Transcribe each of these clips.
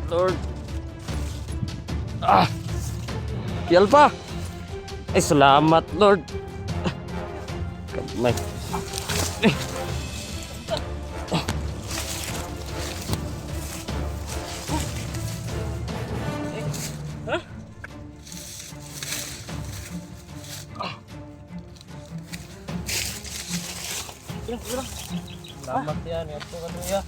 Lord. Yal pa. Ay, salamat, Lord. Kamay. Selamat ya, nih aku kan ya.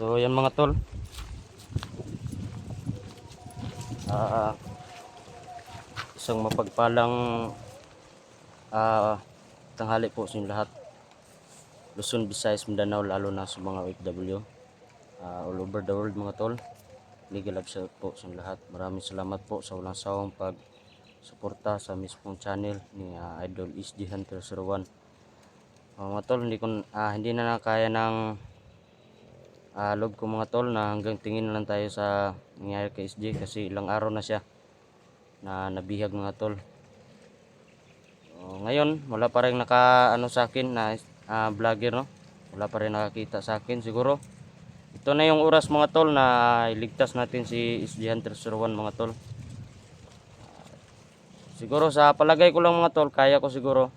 So yan mga tol, isang mapagpalang tanghali po sa inyong lahat, Luzon, Visayas, Mindanao, lalo na sa mga OFW all over the world mga tol. Mega love shout po sa inyong lahat. Maraming salamat po sa walang sawang pag suporta sa mismong channel ni Idol SG Hunter 01. Mga tol, hindi na nakaya ng loob ko mga tol na hanggang tingin na lang tayo sa nangyayari kay SG, kasi ilang araw na siya na nabihag mga tol. Ngayon wala pa rin sa akin na vlogger, no? Wala pa rin nakakita sa akin. Siguro ito na yung oras mga tol na iligtas natin si SG Hunter 01 mga tol. Siguro sa palagay ko lang mga tol, kaya ko siguro.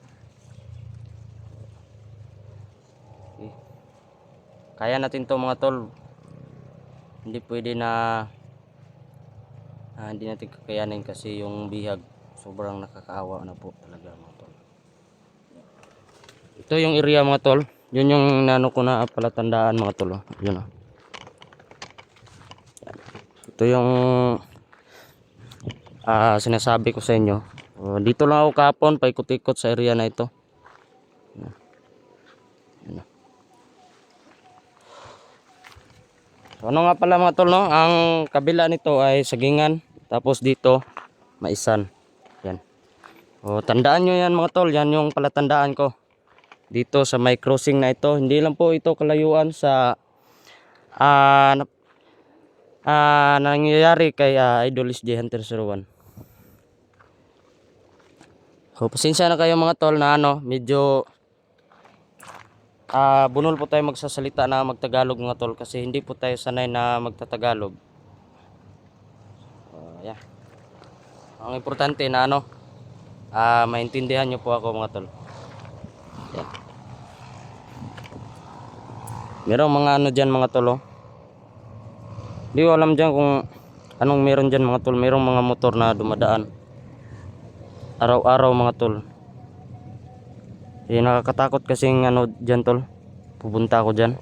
Kaya natin to mga tol. Hindi pwede na hindi natin kakayanin kasi yung bihag sobrang nakakaawa na po talaga mga tol. Ito yung area mga tol. Yun yung nano ko na palatandaan mga tol. Yun oh. Ito yung sinasabi ko sa inyo. Dito lang ako kahapon, paikot-ikot sa area na ito. Yun. So, ano nga pala mga tol, no? Ang kabila nito ay sagingan, tapos dito maisan. Yan. Tandaan nyo yan mga tol, yan yung palatandaan ko. Dito sa may crossing na ito, hindi lang po ito kalayuan sa nangyayari kay Idol SG Hunter 01. So, pasensya na kayo mga tol na medyo bunol po tayo magsasalita na magtagalog mga tol, kasi hindi po tayo sanay na magtatagalog. Yeah. Ang importante na maintindihan nyo po ako mga tol. Yeah. Merong mga dyan mga tol, oh. Hindi ko alam dyan kung anong meron dyan mga tol. Merong mga motor na dumadaan araw-araw mga tol. Nakakatakot kasing dyan tol. Pupunta ako dyan.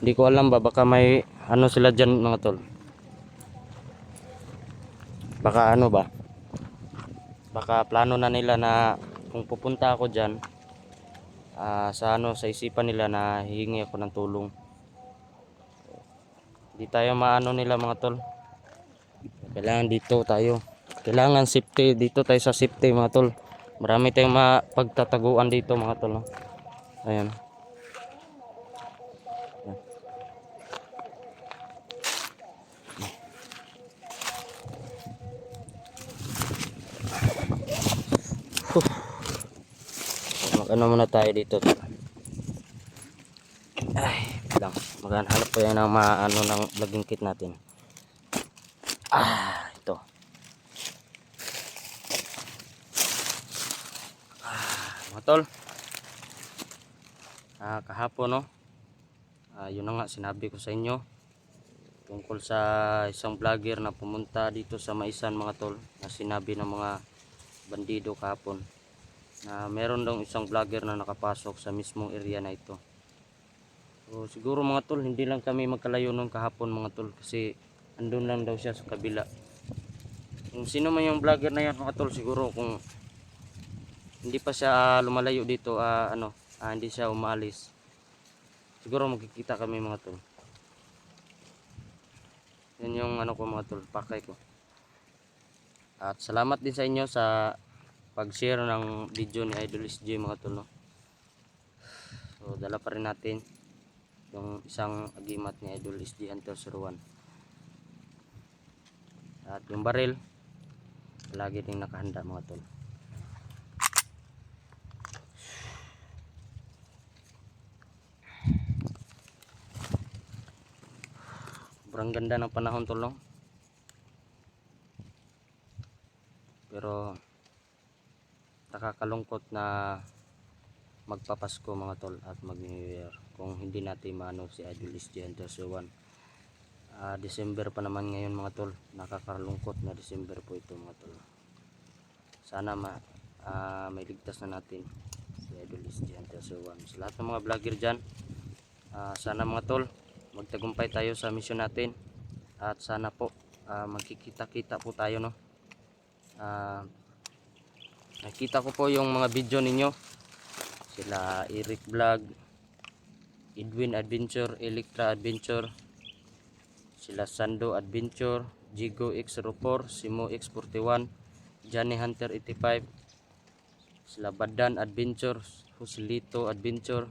Hindi ko alam ba, baka may sila dyan mga tol. Baka ba, baka plano na nila na kung pupunta ako dyan, sa isipan nila na hihingi ako ng tulong. Hindi tayo nila mga tol. Kailangan dito tayo. Kailangan safety. Dito tayo sa safety mga tol. Marami tayong mapagtataguan dito mga tol, no? Ayan. Mag-ano muna tayo dito. Ay, lang. Maghanap po yan ng ng laging kit natin. Ito. Mga tol. Kahapon, no? Yun na nga sinabi ko sa inyo tungkol sa isang vlogger na pumunta dito sa Maisan mga tol, na sinabi ng mga bandido kahapon. na meron daw isang vlogger na nakapasok sa mismong area na ito. So siguro mga tol, hindi lang kami magkalayo nung kahapon mga tol, kasi andun lang daw siya sa kabila. Kung sino man yung vlogger na yan mga tol, siguro kung hindi pa siya lumalayo dito, hindi siya umaalis, siguro magkikita kami mga tol. Yan yung ko mga tol, pakay ko. At salamat din sa inyo sa pag-share ng video ni Idol SJ mga tol, no? So dala pa rin natin yung isang agimat ni Idol SJ Hunter 01. At yung baril lagi ding nakahanda mga tol. Sobrang ganda ng panahon tol, no? Pero nakakalungkot na magpapasko mga tol at mag New Year kung hindi natin maano si Idol SJ Hunter 01. December pa naman ngayon mga tol, nakakalungkot na December po ito mga tol. Sana may ligtas na natin si Idol SJ Hunter 01. Sa lahat ng mga vlogger dyan, sana mga tol magtagumpay tayo sa mission natin, at sana po magkikita-kita po tayo, no? Nakita ko po yung mga video ninyo, sila Eric Vlog, Edwin Adventure, Electra Adventure, sila Sando Adventure, Jigo X04, Simo X41, Johnny Hunter 85, sila Badan Adventure, Husilito Adventure.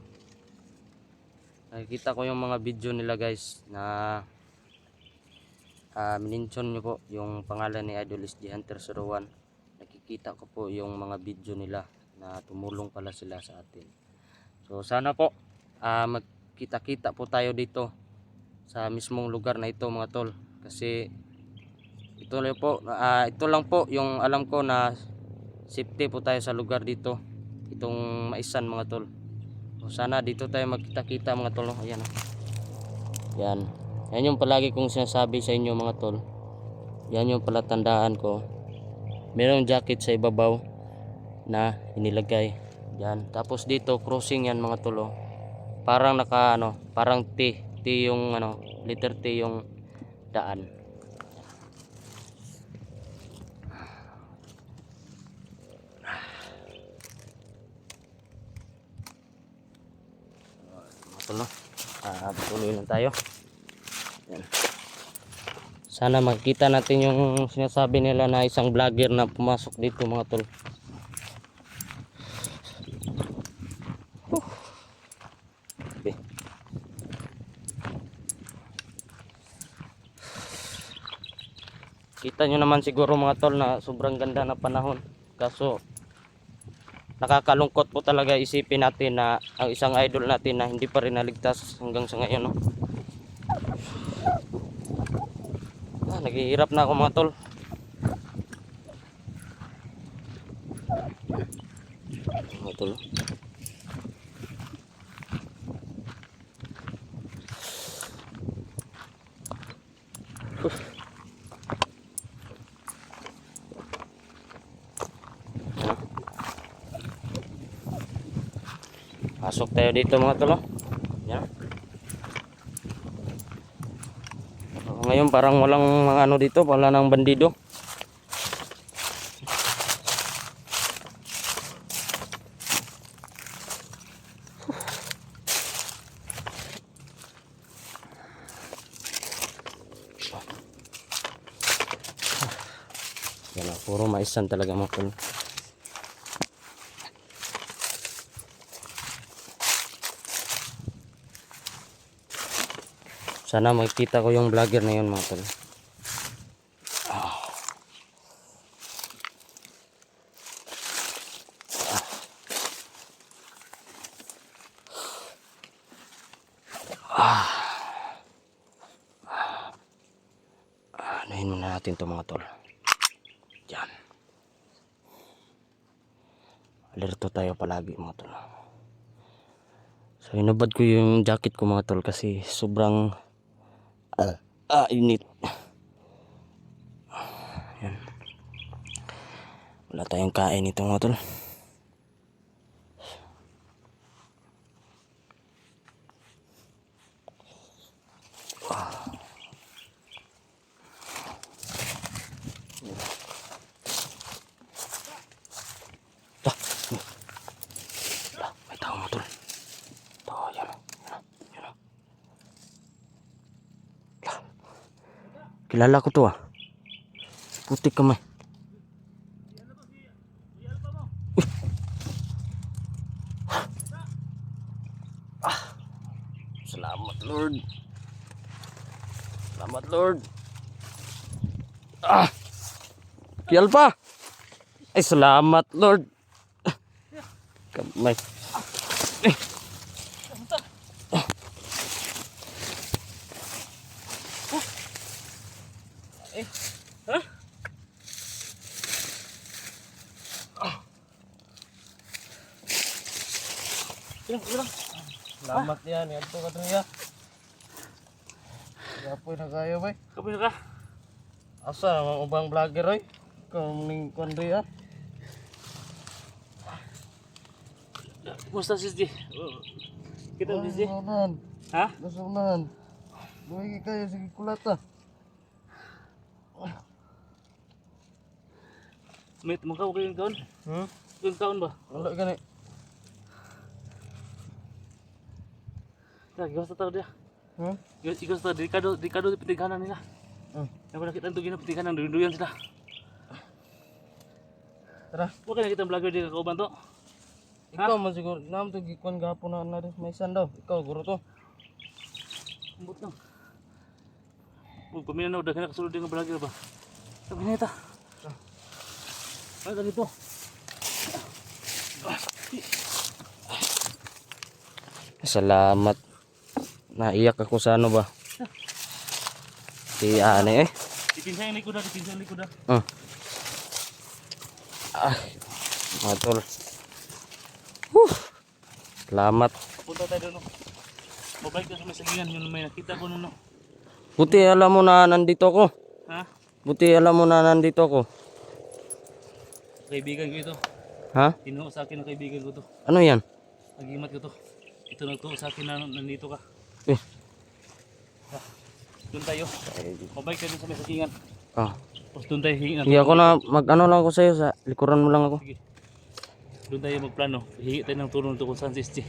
Nakikita ko yung mga video nila guys, na minention nyo po yung pangalan ni Idol SJ Hunter 01. Nakikita ko po yung mga video nila na tumulong pala sila sa atin. So sana po magkita-kita po tayo dito sa mismong lugar na ito mga tol, kasi ito lang po yung alam ko na safety po tayo sa lugar dito, itong Maisan mga tol. So sana dito tayo magkita-kita mga tol, no? Ayan, yan, yan yung palagi kong sinasabi sa inyo mga tol. Yan yung palatandaan ko. Merong jacket sa ibabaw na inilagay yan. Tapos dito crossing yan mga tol, oh. Parang parang T yung letter T yung daan. Mga tol, no? Tuloy lang tayo. Yan. Sana makita natin yung sinasabi nila na isang vlogger na pumasok dito mga tol. Okay. Kita nyo naman siguro mga tol na sobrang ganda na panahon. Kaso nakakalungkot po talaga isipin natin na ang isang idol natin na hindi pa rin naligtas hanggang sa ngayon, no? Naghihirap na ako mga tol. Mga tol. Pasok tayo dito mga tol, oh. Yan. Ngayon parang walang mga dito, wala nang bandido. Yan, puro Maisan talaga mga tol. Sana makikita ko yung vlogger na yun mga tol. Anuhin muna natin to mga tol. Diyan. Alerto tayo palagi mga tol. So inubad ko yung jacket ko mga tol kasi sobrang init. Yan. Wala tayong kain ito mga tol. Dah. Dah, may tao mo tol. Ito, yan. Yan. Dah. Kilala ko to ah. Putik kamay. Salamat Lord. Salamat Lord. Kialpa. Ay salamat Lord. Kamay. Salamat yan. Yan po katruya. Gapoy na kayo bay. Kapoy ka. Asa namang ubang vlogger oy. Kung ning kondri ah. Kumusta sis Di? Kita sis Di? Nasunan. Ha? Nasunan. Buhay kayo sige kulata. May tumangkaw kayong kaon? Yung kaon ba? Wala gani. Tara, gawas na tao dia. Hmm? Gawas na tao. Dikado pitighanan nila. Yung nakita ito ginapitighanan, duyan sila. Tara. Huwag ka nakita ang vlogger di kakauban to. Ikaw man siguro nam to gikuan gapon na rin may isan daw. Ikaw guro to. Ambot lang. Huwag paminaw, dahil nakasulod yung vlogger ba? Sabi na ita. Ay, ganito. Salamat. Naiyak ako sa ano ba? Si Ane eh. Dipinsa yung likod na, dipinsa yung likod na. Matol. Salamat. Punta tayo doon. Babalik ka sa may sagingan, yun may nakita ko noon. Buti alam mo na nandito ko. Ha? Buti alam mo na nandito ko. Kaibigan ko ito. Ha? Tinuho sa akin ng kaibigan ko to. Ano yan? Nagimat ko to. Ito nagtuho sa akin na nandito ka. Doon tayo. Mabalik tayo sa may sagingan. Tapos doon tayo hingi na. Hindi ako na mag-ano lang ako sa'yo. Sa likuran mo lang ako. Sige. Doon tayo magplano. Hingi tayo ng tulong to kung saan si SG.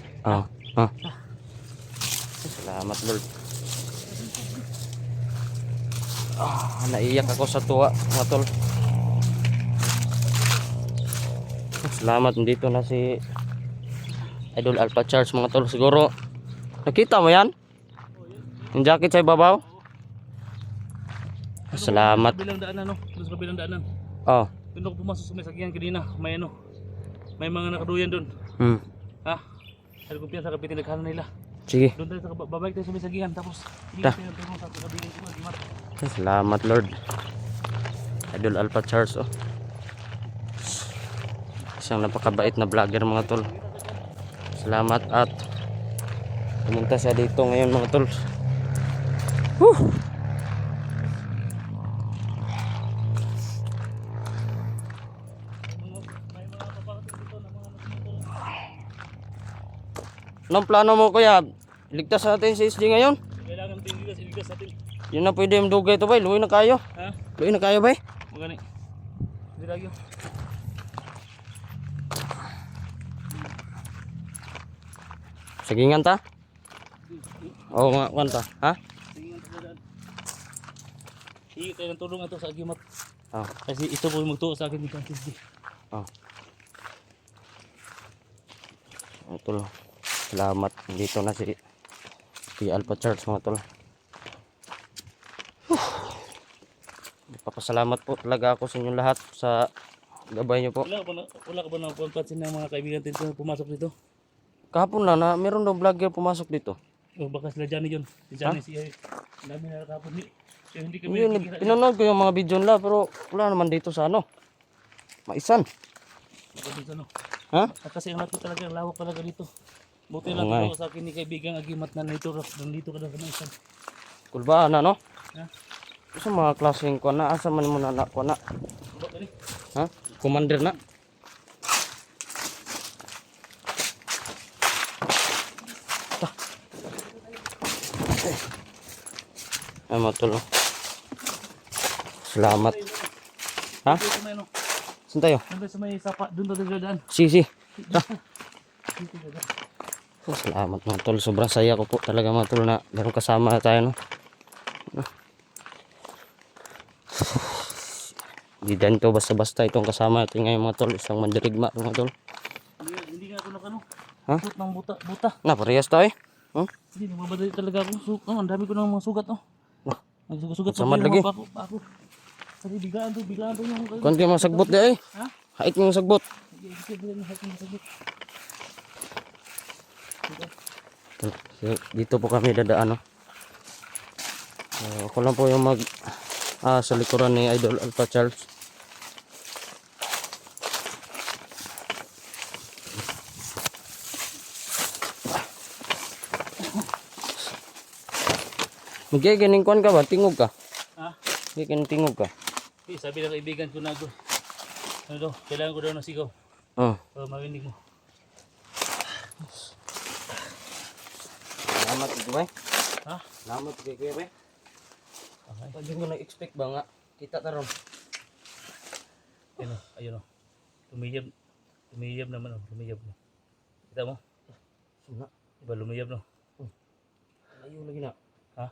Salamat Lord. Naiyak ako sa tuwa mga tol. Salamat, nandito na si Idol Alpha Charles mga tol. Siguro nakita mo yan? Yung jacket sa ibabaw? Salamat. Bilang daanan no? Doon sa bilang daanan. Doon ako pumasok sa may sakyan kanina. May ano? May mga nakaduyan doon. Ha? Sabi ko piyan sa kapitin naghanan nila. Sige. Doon tayo sa babalik tayo sa may sagihan tapos hindi tayo tulong sa kabilang ko. Salamat Lord. Idol Alpha Charles isang napakabait na vlogger mga tol. Salamat at pumunta siya dito ngayon mga tol. Anong plano mo kuya? Ligtas natin si SG ngayon? Kailangan natin iligtas natin. Yun na pwede yung dugay ito bay. Luwi na kayo. Ha? Luwi na kayo bay. Magani. Hindi lagi. Sagingan ta? Oo nga kanta. Ha? Sagingan ta daan. Hingi tayo ng tulong ato sa agimat. Kasi ito po magtuo sa akin ni SG. Ito lang. Salamat. Dito na si Alpha Charles mga tol. Papasalamat po talaga ako sa inyong lahat sa gabay niyo po. Wala ka ba na pansin ng mga kaibigan natin na pumasok dito? Kahapon na meron daw vlogger pumasok dito. Baka sila Johnny yun. Si Johnny dami na kahapon. Hindi kami pinanood ko yung mga video nila pero wala naman dito sa ano. Maisan. Ha? Kasi ang nato talaga lawak talaga dito. Buti lang ito sa akin ni kaibigang agimat na nandito ka na sa maisan. Kulbaan na no? Ha? Sa mga klaseng ko na asa man mo na ko na. Ha? Commander na. Ay mga tol. Oh. Salamat. Ha? Dito sa may ano. Saan tayo? Nandun sa may sapa. Doon tayo dadaan. Si. Dito dadaan. Oh, salamat mga tol. Sobrang saya ko po talaga mga tol na meron kasama tayo. No? Hindi din to basta-basta itong kasama natin ngayon mga tol. Isang mandirigma mga tol. Hindi nga ako nakano. Ha? Suot ng buta. Na, parehas tayo eh. Huh? Hindi, nagmamadali talaga ako. Oh, ang dami ko ng mga sugat, oh. Nah. Nagsugat-sugat Samad pa lagi. Ako. Sabi, biglaan to yung... Kunti mga sagbot di ay. Ha? Hait mo yung sagbot. Sige, sagbot. Dito po kami dadaan. No? Ako lang po yung sa likuran ni Idol Alpha Charles. Magiging ganing kuan ka ba? Tingog ka? Ha? Magiging tingog ka? Sabi ng kaibigan ko na ano daw, kailangan ko daw ng sigaw. Oh. Para marinig mo. Salamat ito ba? Ha? Salamat kay kuya ba? Okay. Hindi ko na-expect ba nga? Kita taron. Ayun o. Lumiyab naman o. Lumiyab mo. Kita mo? Suna. Diba lumiyab no? Ayaw lagi na. Ha?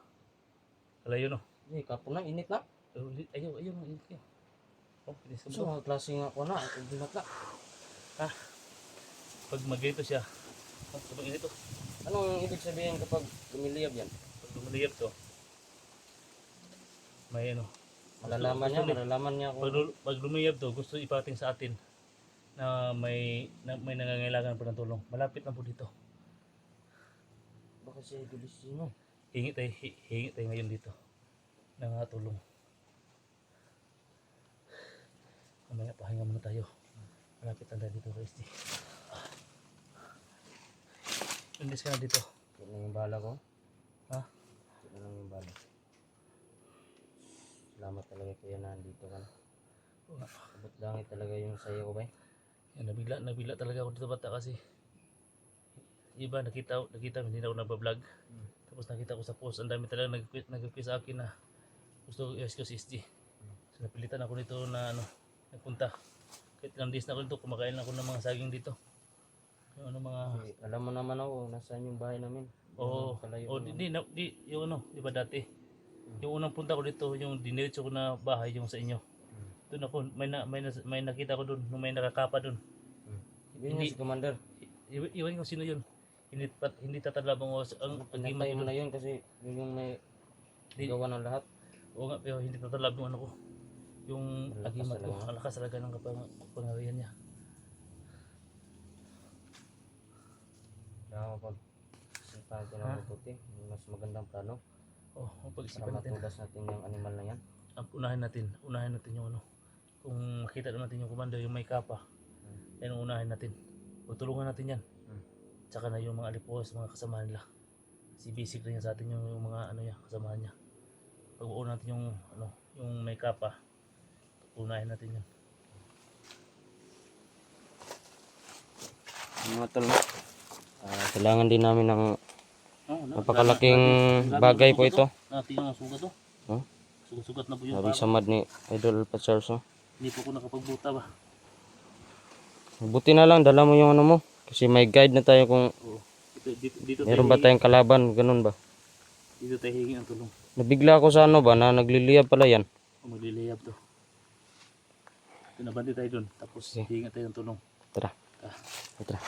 Kalayo no? Hindi, kapon na. Init na. Ayaw. Init kayo. Oh, pinis So, mga klase nga ko na. Init na. Ha? Pag mag-ito siya. Pag ito. Anong ibig sabihin kapag lumiliyab yan? Pag lumiyab to. May ano. Malalaman niya kung... Pag lumiyab to, gusto ipating sa atin na may nangangailangan po ng tulong. Malapit lang po dito. Baka siya idulisino. Hingi tayo ngayon dito ng tulong. Mamaya pahinga muna tayo. Malapit lang tayo dito, Christy. Imbis ka na dito. Ito na yung bala ko. Ha? Ito na lang yung bala. Salamat talaga kuya na andito ka na. Abot langit talaga yung sayo ko ba? Yan, nabigla talaga ako dito bata kasi iba nakita hindi na ako nagbablog. Tapos nakita ko sa post, ang dami talaga nag-request sa akin na gusto ko i-rescue si SG. So napilitan ako dito na nagpunta. Kahit ilang days na ako dito, kumakain ako ng mga saging dito. Yung mga... Alam mo naman ako, nasaan yung bahay namin. Oo, yung di ba dati? Yung unang punta ko dito, yung diniretso ko na bahay, yung sa inyo. Doon ako, may nakita ko doon, may nakakapa doon. Hindi si Commander. Iwan ko sino yun. Hindi tatalabang ang Pinatay mo na yun kasi yun yung may gawa ng lahat. Oo nga, pero hindi tatalabang ano ko. Yung agimat ko, ang lakas talaga ng kapangyarihan niya. Kaya kapag sipahan ko ng mabuti, mas magandang plano. Para Para matugas natin yung animal na yan. Unahin natin yung kung makita natin yung commander, yung may kapa, yan ang unahin natin. Tutulungan natin yan. Tsaka na yung mga alipuas, mga kasamahan nila. Si basic rin yan sa atin yung mga kasamahan niya. Pag uuna natin yung may kapa, unahin natin yan. Mga tol, kailangan din namin ng napakalaking bagay po ito. Natin yung sugat to. Sugat na po yung Sabi samad ni Idol Alpha Charles. Hindi po ako nakapagbuta ba. Buti na lang, dala mo yung ano mo. Kasi may guide na tayo kung Dito meron ba tayong kalaban, ganun ba? Dito tayo hingi ang tulong. Nabigla ako sa ano ba, na nagliliyab pala yan. Magliliyab to. Pinabandi tayo dun. Tapos hingi tayo ng tulong. Tara. Tara.